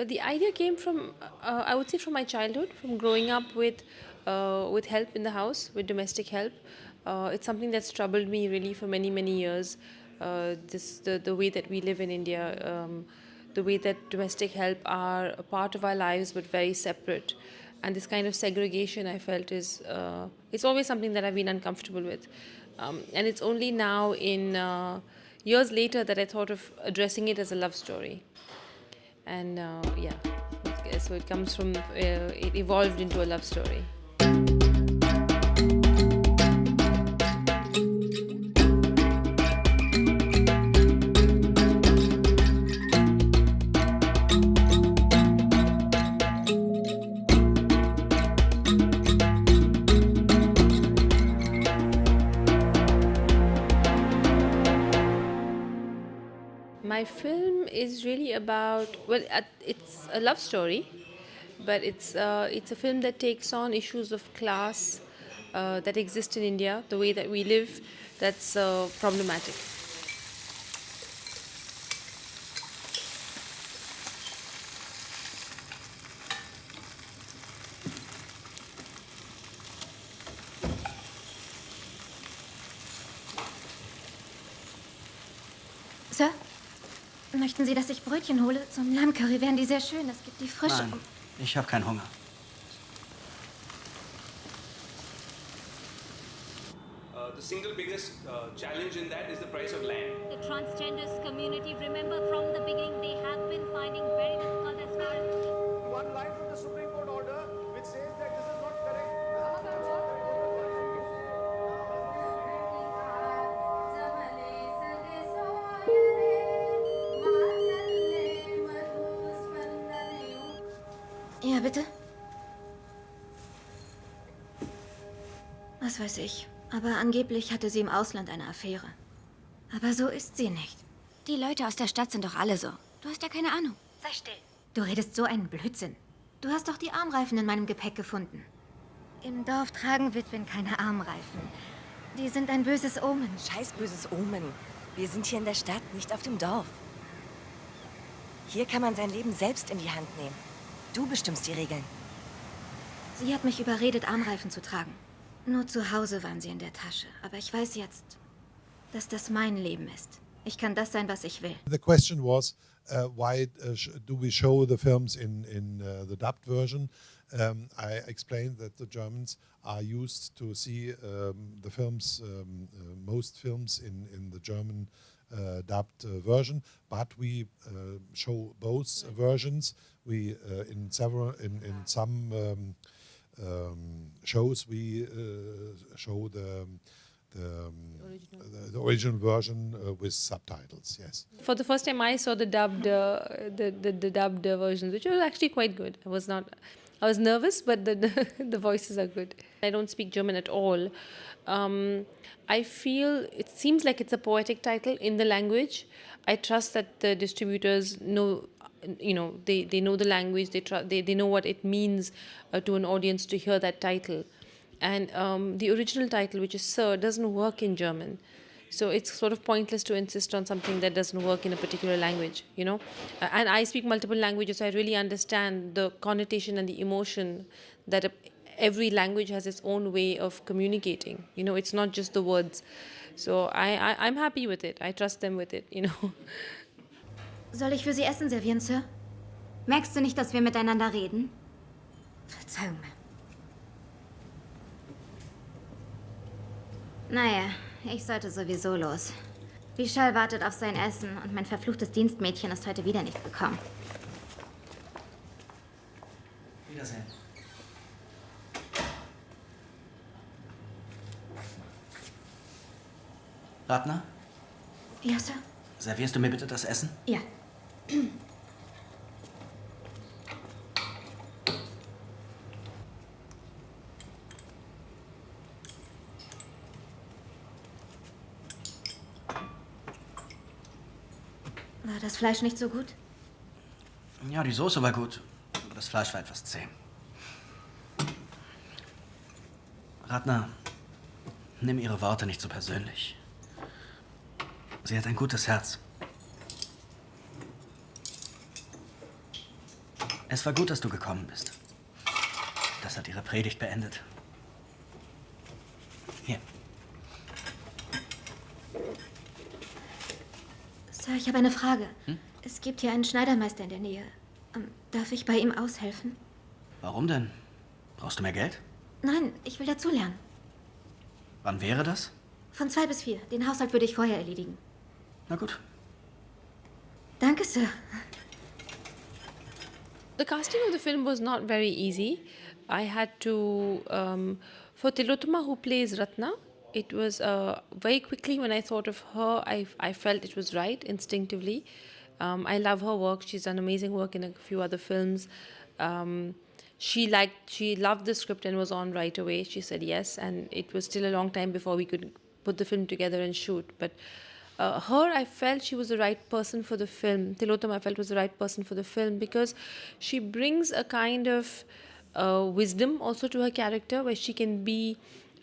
The idea came from, I would say, from my childhood, from growing up with help in the house, with domestic help. It's something that's troubled me really for many, many years. The way that we live in India, the way that domestic help are a part of our lives but very separate. And this kind of segregation I felt is, it's always something that I've been uncomfortable with. And it's only now in years later that I thought of addressing it as a love story. And yeah, so it comes from, it evolved into a love story. My film is really about, well, it's a love story, but it's a film that takes on issues of class that exist in India, the way that we live, that's problematic. Sir, möchten Sie, dass ich Brötchen hole? Zum Lammcurry wären die sehr schön. Es gibt die frische. Nein, ich habe keinen Hunger. The single biggest challenge in that is the price of land. The transgenders community, remember from the beginning, they have been finding very difficult as far as... One line from the Supreme Court order which says that this is not correct. Ja, bitte? Was weiß ich. Aber angeblich hatte sie im Ausland eine Affäre. Aber so ist sie nicht. Die Leute aus der Stadt sind doch alle so. Du hast ja keine Ahnung. Sei still. Du redest so einen Blödsinn. Du hast doch die Armreifen in meinem Gepäck gefunden. Im Dorf tragen Witwen keine Armreifen. Die sind ein böses Omen. Scheiß böses Omen. Wir sind hier in der Stadt, nicht auf dem Dorf. Hier kann man sein Leben selbst in die Hand nehmen. Du bestimmst die Regeln. Sie hat mich überredet, Armreifen zu tragen. Nur zu Hause waren sie in der Tasche. Aber ich weiß jetzt, dass das mein Leben ist. Ich kann das sein, was ich will. The question was, why do we show the films in the dubbed version? I explained that the Germans are used to see the films, most films in the German dubbed version, but we show both versions. We in some shows we show the original version with subtitles. Yes. For the first time, I saw the dubbed versions, which was actually quite good. I was nervous, but the voices are good. I don't speak German at all. I feel it seems like it's a poetic title in the language. I trust that the distributors know, they know the language. They know what it means to an audience to hear that title. And the original title, which is Sir, doesn't work in German. So it's sort of pointless to insist on something that doesn't work in a particular language, And I speak multiple languages, so I really understand the connotation and the emotion that every language has its own way of communicating. It's not just the words. So I'm happy with it. I trust them with it, Soll ich für Sie Essen servieren, Sir? Merkst du nicht, dass wir miteinander reden? Verzeihung. Naja, ich sollte sowieso los. Vishal wartet auf sein Essen und mein verfluchtes Dienstmädchen ist heute wieder nicht gekommen. Wiedersehen. Ratner, Ja, Sir? servierst du mir bitte das Essen? Ja. War das Fleisch nicht so gut? Ja, die Soße war gut. Das Fleisch war etwas zäh. Ratner, nimm ihre Worte nicht so persönlich. Sie hat ein gutes Herz. Es war gut, dass du gekommen bist. Das hat ihre Predigt beendet. Hier. Sir, ich habe eine Frage. Es gibt hier einen Schneidermeister in der Nähe. Darf ich bei ihm aushelfen? Warum denn? Brauchst du mehr Geld? Nein, ich will dazulernen. Wann wäre das? Von 2 bis 4. Den Haushalt würde ich vorher erledigen. Na gut. Danke, Sir. The casting of the film was not very easy. I had to, for Tilotoma, who plays Ratna, it was very quickly when I thought of her, I felt it was right instinctively. I love her work. She's done amazing work in a few other films. She loved the script and was on right away. She said yes, and it was still a long time before we could put the film together and shoot. But her, I felt she was the right person for the film. Tilotoma, I felt, was the right person for the film because she brings a kind of wisdom also to her character, where she can be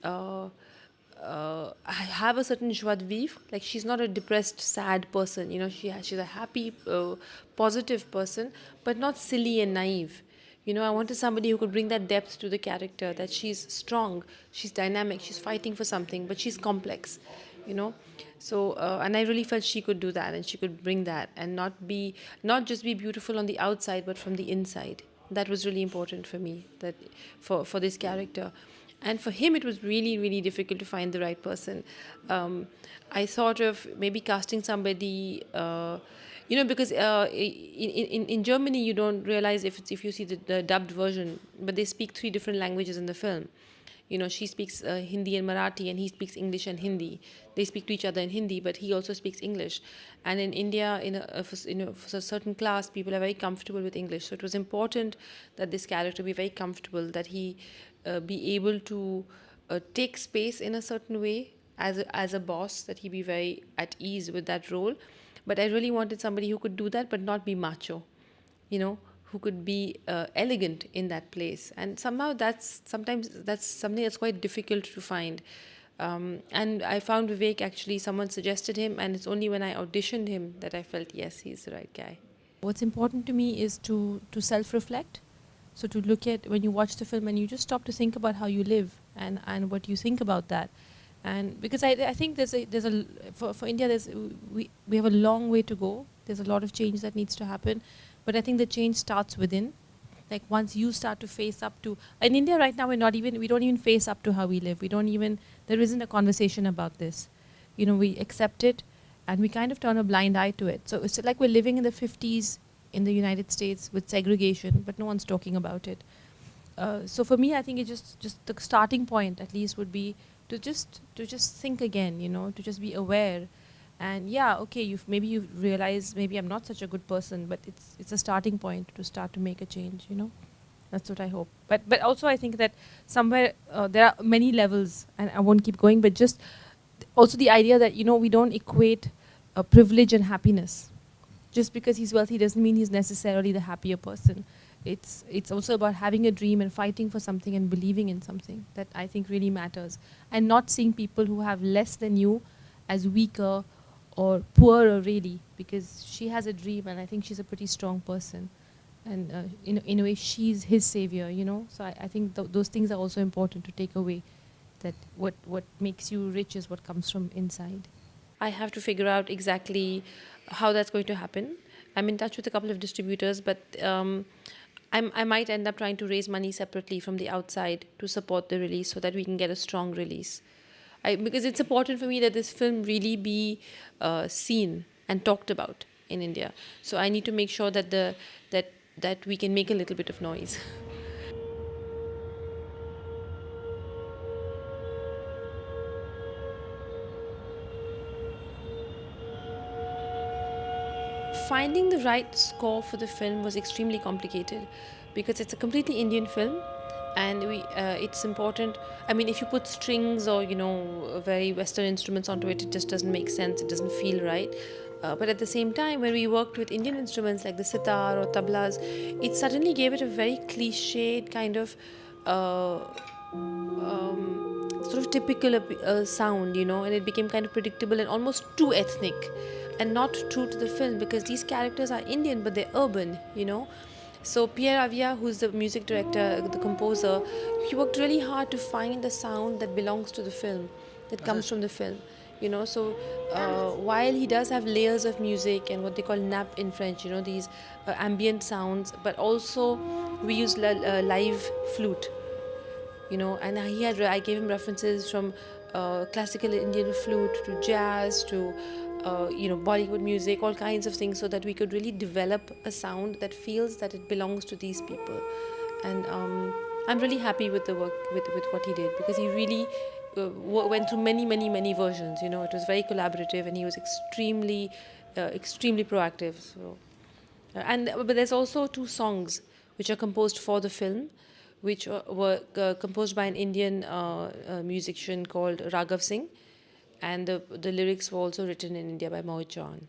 have a certain joie de vivre. Like, she's not a depressed, sad person. You know, she's a happy, positive person, but not silly and naive. You know, I wanted somebody who could bring that depth to the character, that she's strong, she's dynamic, she's fighting for something, but she's complex, you know. So, and I really felt she could do that, and she could bring that, and not just be beautiful on the outside, but from the inside. That was really important for me, that for this character. And for him, it was really, really difficult to find the right person. I thought of maybe casting somebody, you know, because in Germany, you don't realize if you see the dubbed version, but they speak 3 different languages in the film. You know, she speaks Hindi and Marathi, and he speaks English and Hindi. They speak to each other in Hindi, but he also speaks English. And in India, for a certain class, people are very comfortable with English. So it was important that this character be very comfortable, that he be able to take space in a certain way as a boss, that he be very at ease with that role. But I really wanted somebody who could do that, but not be macho, you know, who could be elegant in that place. And somehow sometimes that's something that's quite difficult to find. And I found Vivek, actually, someone suggested him, and it's only when I auditioned him that I felt, yes, he's the right guy. What's important to me is to self-reflect. So to look at, when you watch the film and you just stop to think about how you live and what you think about that. And because I think for India, we have a long way to go. There's a lot of change that needs to happen. But I think the change starts within. Like, once you start to face up to, in India right now, we don't even face up to how we live. There isn't a conversation about this. You know, we accept it and we kind of turn a blind eye to it. So it's like we're living in the 50s in the United States with segregation, but no one's talking about it. So for me, I think it's just the starting point, at least, would be to just think again, you know, to just be aware. And yeah, okay, maybe you realize maybe I'm not such a good person, but it's a starting point to start to make a change, you know. That's what I hope. But also I think that somewhere there are many levels, and I won't keep going, but just also the idea that, you know, we don't equate privilege and happiness. Just because he's wealthy doesn't mean he's necessarily the happier person. It's also about having a dream and fighting for something and believing in something that I think really matters. And not seeing people who have less than you as weaker or poorer, really, because she has a dream, and I think she's a pretty strong person. And in a way, she's his savior, you know. So I think those things are also important to take away, that what makes you rich is what comes from inside. I have to figure out exactly how that's going to happen. I'm in touch with a couple of distributors, but I might end up trying to raise money separately from the outside to support the release so that we can get a strong release. Because it's important for me that this film really be seen and talked about in India. So I need to make sure that that we can make a little bit of noise. Finding the right score for the film was extremely complicated because it's a completely Indian film, and it's important. I mean, if you put strings or, you know, very Western instruments onto it, it just doesn't make sense. It doesn't feel right. But at the same time, when we worked with Indian instruments like the sitar or tablas, it suddenly gave it a very cliched kind of sort of typical sound, you know, and it became kind of predictable and almost too ethnic and not true to the film, because these characters are Indian but they're urban, you know. So Pierre Avia, who's the music director, the composer, he worked really hard to find a sound that belongs to the film, that comes from the film. You know, so while he does have layers of music and what they call nappe in French, you know, these ambient sounds, but also we use live flute, you know, and I gave him references from classical Indian flute to jazz to you know, Bollywood music, all kinds of things, so that we could really develop a sound that feels that it belongs to these people. And I'm really happy with the work, with what he did, because he really went through many versions. You know, it was very collaborative, and he was extremely proactive. So, but there's also 2 songs which are composed for the film, which were composed by an Indian musician called Raghav Singh, and the lyrics were also written in India by Mohit Chauhan.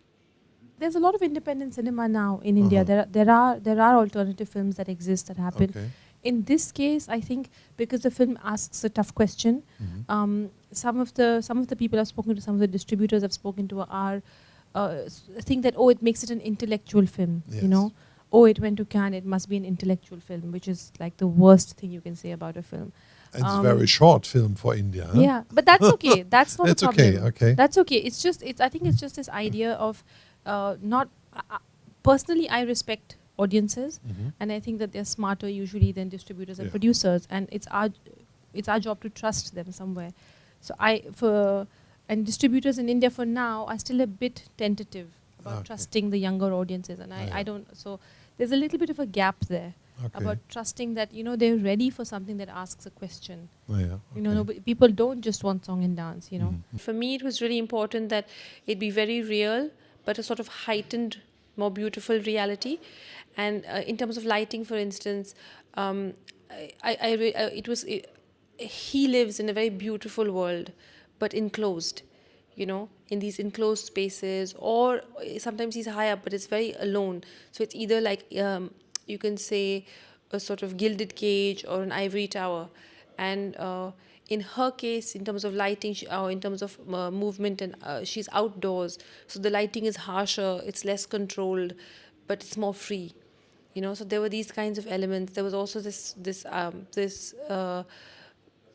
There's a lot of independent cinema now in India. There are alternative films that exist that happen. Okay. In this case, I think because the film asks a tough question, some of the people I've spoken to, some of the distributors I've spoken to are think that, oh, it makes it an intellectual film. Yes. You know, oh, it went to Cannes, it must be an intellectual film, which is like the worst thing you can say about a film. And it's a very short film for India. Huh? Yeah, but that's okay. That's not That's a problem. okay. Okay. That's okay. I think it's just this idea of not. Personally, I respect audiences, and I think that they're smarter usually than distributors and producers, and it's our job to trust them somewhere. So and distributors in India for now are still a bit tentative about trusting the younger audiences, and I don't. So there's a little bit of a gap there. Okay. About trusting that, you know, they're ready for something that asks a question. Oh, yeah. You know, people don't just want song and dance, you know. For me, it was really important that it be very real, but a sort of heightened, more beautiful reality. And in terms of lighting, for instance, he lives in a very beautiful world, but enclosed, you know, in these enclosed spaces, or sometimes he's high up, but it's very alone. So it's either like, you can say, a sort of gilded cage or an ivory tower. And in her case, in terms of lighting, in terms of movement, and she's outdoors, so the lighting is harsher, it's less controlled, but it's more free. You know, so there were these kinds of elements. There was also this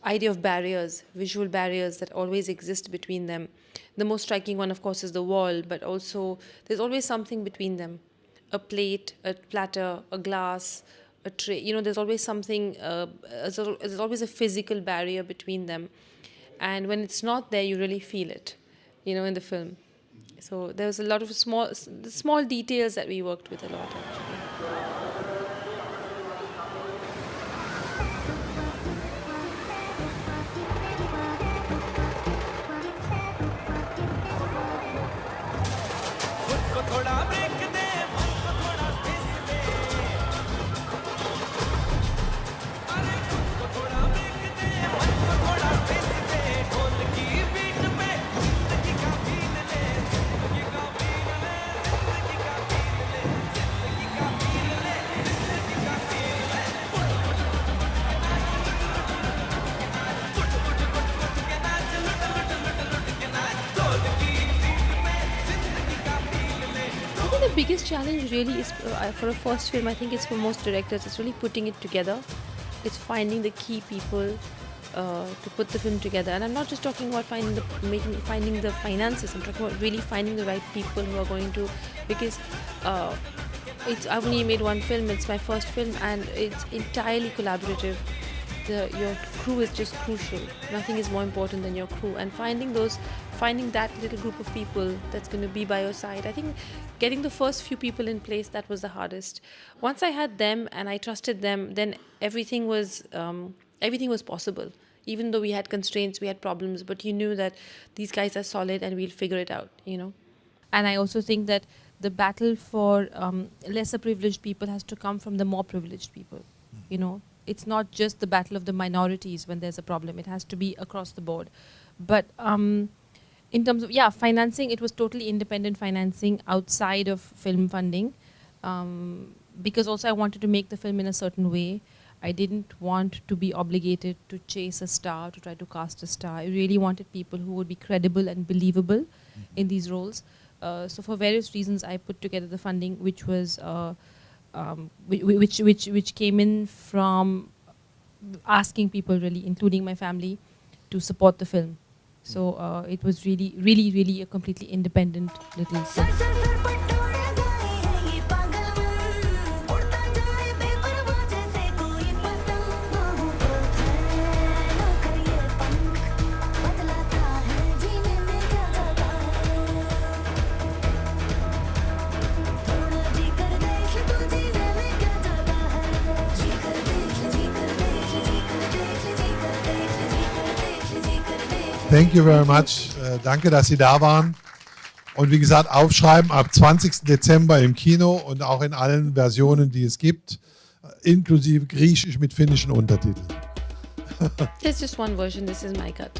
idea of barriers, visual barriers that always exist between them. The most striking one, of course, is the wall, but also there's always something between them. A plate, a platter, a glass, a tray. You know, there's always something, there's always a physical barrier between them. And when it's not there, you really feel it, you know, in the film. So there was a lot of small details that we worked with a lot, actually. The biggest challenge really is for a first film. I think it's for most directors. It's really putting it together. It's finding the key people to put the film together. And I'm not just talking about finding the finances. I'm talking about really finding the right people who are going to, because I've only made one film. It's my first film, and it's entirely collaborative. Your crew is just crucial. Nothing is more important than your crew. And finding that little group of people that's going to be by your side. I think getting the first few people in place, that was the hardest. Once I had them and I trusted them, then everything was possible. Even though we had constraints, we had problems, but you knew that these guys are solid and we'll figure it out, you know. And I also think that the battle for lesser privileged people has to come from the more privileged people, you know. It's not just the battle of the minorities when there's a problem. It has to be across the board. But in terms of, financing, it was totally independent financing outside of film funding. Because also I wanted to make the film in a certain way. I didn't want to be obligated to chase a star, to try to cast a star. I really wanted people who would be credible and believable in these roles. So for various reasons, I put together the funding, which was which came in from asking people, really, including my family, to support the film. So it was really a completely independent little film. Thank you very much. Danke, dass Sie da waren. Und wie gesagt, aufschreiben ab 20. Dezember im Kino und auch in allen Versionen, die es gibt, inklusive Griechisch mit finnischen Untertiteln. There's just one version. This is my cut.